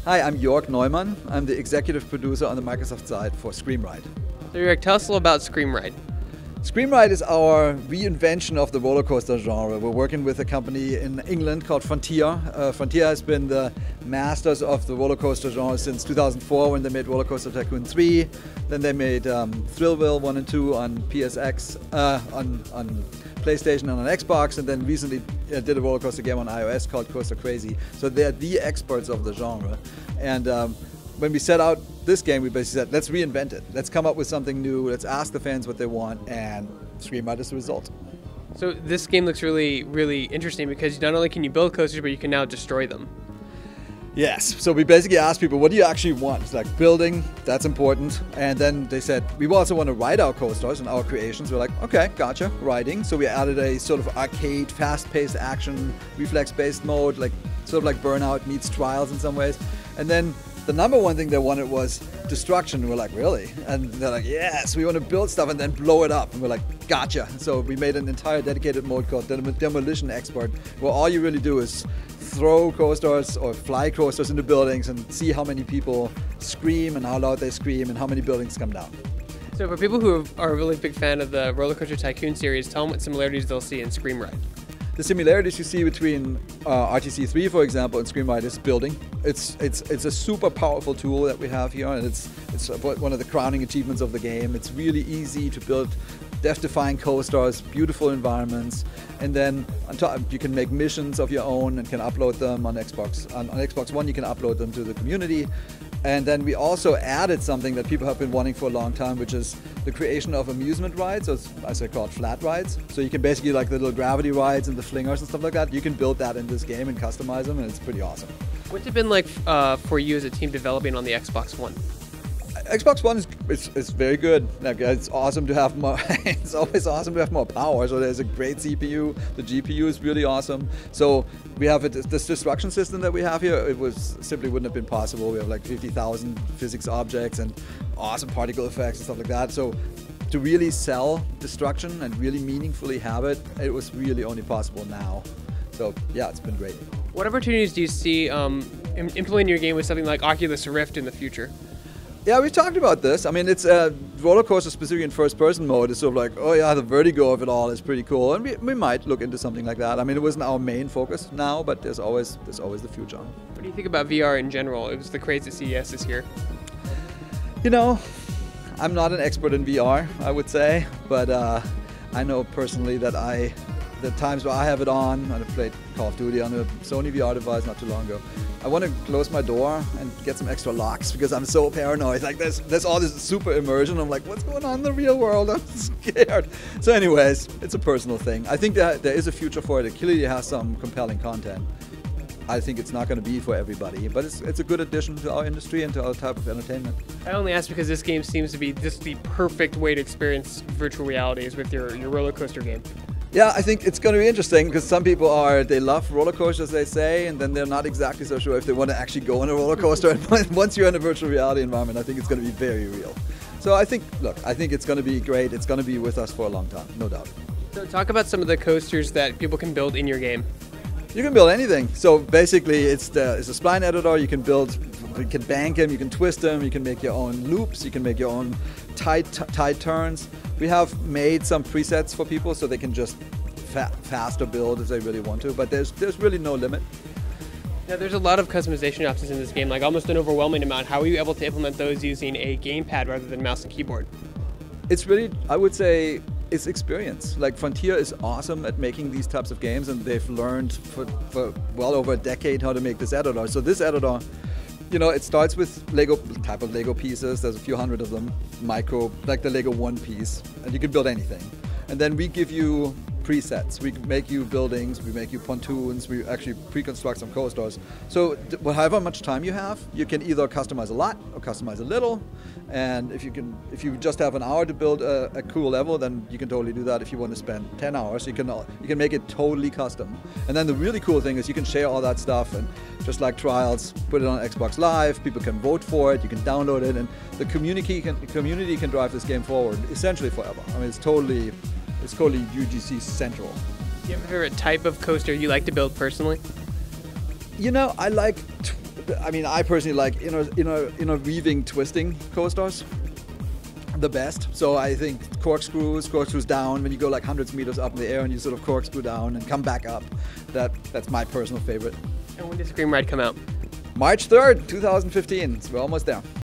Hi, I'm Jorg Neumann. I'm the executive producer on the Microsoft side for Screamride. So Jorg, tell us a little about Screamride. Screamride is our reinvention of the roller coaster genre. We're working with a company in England called Frontier. Frontier has been the masters of the roller coaster genre since 2004 when they made Roller Coaster Tycoon 3. Then they made Thrillville 1 and 2 on PSX, on PlayStation and on Xbox, and then recently did a roller coaster game on iOS called Coaster Crazy. So they're the experts of the genre. And when we set out this game, we basically said, let's reinvent it. Let's come up with something new. Let's ask the fans what they want, and Screamride is the result. So this game looks really, really interesting because not only can you build coasters, but you can now destroy them. Yes, so we basically asked people, what do you actually want? It's like building, that's important. And then they said, we also want to ride our coasters and our creations. We're like, okay, gotcha, riding. So we added a sort of arcade, fast-paced action, reflex-based mode, like sort of like Burnout meets Trials in some ways. And then the number one thing they wanted was destruction. And we're like, really? And they're like, yes, we want to build stuff and then blow it up. And we're like, gotcha. So we made an entire dedicated mode called Demolition Expert, where all you really do is throw coasters or fly coasters into buildings and see how many people scream and how loud they scream and how many buildings come down. So for people who are a really big fan of the Roller Coaster Tycoon series, tell them what similarities they'll see in Screamride. The similarities you see between RTC3, for example, and Screamride is building. It's a super powerful tool that we have here, and it's one of the crowning achievements of the game. It's really easy to build death-defying coasters, beautiful environments, and then on top you can make missions of your own and can upload them on Xbox. On Xbox One you can upload them to the community. And then we also added something that people have been wanting for a long time, which is the creation of amusement rides, or as I call it, flat rides. So you can basically, like the little gravity rides and the flingers and stuff like that, you can build that in this game and customize them, and it's pretty awesome. What's it been like for you as a team developing on the Xbox One? Xbox One is very good. Like, it's awesome to have more. It's always awesome to have more power. So there's a great CPU. The GPU is really awesome. So we have this destruction system that we have here. It simply wouldn't have been possible. We have like 50,000 physics objects and awesome particle effects and stuff like that. So to really sell destruction and really meaningfully have it, it was really only possible now. So yeah, it's been great. What opportunities do you see implementing your game with something like Oculus Rift in the future? Yeah, we talked about this. I mean, it's a roller coaster specific in first-person mode. It's sort of like, oh yeah, the vertigo of it all is pretty cool, and we might look into something like that. I mean, it wasn't our main focus now, but there's always the future. What do you think about VR in general? It was the craze at CES this year. You know, I'm not an expert in VR, I would say, but I know personally that the times where I have it on, and I played Call of Duty on a Sony VR device not too long ago, I want to close my door and get some extra locks because I'm so paranoid. Like there's all this super immersion. I'm like, what's going on in the real world? I'm scared. So anyways, it's a personal thing. I think that there is a future for it. It clearly has some compelling content. I think it's not going to be for everybody, but it's a good addition to our industry and to our type of entertainment. I only ask because this game seems to be just the perfect way to experience virtual realities with your roller coaster game. Yeah, I think it's going to be interesting because some people they love roller coasters, they say, and then they're not exactly so sure if they want to actually go on a roller coaster. And once you're in a virtual reality environment, I think it's going to be very real. So I think it's going to be great. It's going to be with us for a long time, no doubt. So talk about some of the coasters that people can build in your game. You can build anything. So basically, it's a spline editor. You can bank them, you can twist them, you can make your own loops, you can make your own tight turns. We have made some presets for people so they can just faster build if they really want to, but there's really no limit. Now there's a lot of customization options in this game, like almost an overwhelming amount. How are you able to implement those using a gamepad rather than mouse and keyboard? It's really, I would say, it's experience. Like Frontier is awesome at making these types of games, and they've learned for well over a decade how to make this editor. So this editor, you know, it starts with type of Lego pieces. There's a few hundred of them, micro, like the Lego one piece, and you can build anything. And then we give you presets. We make you buildings, we make you pontoons, we actually pre-construct some coasters. So however much time you have, you can either customize a lot or customize a little. And if you just have an hour to build a cool level, then you can totally do that. If you want to spend 10 hours, you can make it totally custom. And then the really cool thing is you can share all that stuff, and just like Trials, put it on Xbox Live, people can vote for it, you can download it, and the community can drive this game forward essentially forever. I mean, it's totally UGC central. Do you have a favorite type of coaster you like to build personally? You know, I like I mean, I personally like weaving, twisting coasters the best. So I think corkscrews down when you go like hundreds of meters up in the air and you sort of corkscrew down and come back up. That's my personal favorite. And when does Screamride come out? March 3rd, 2015. So we're almost there.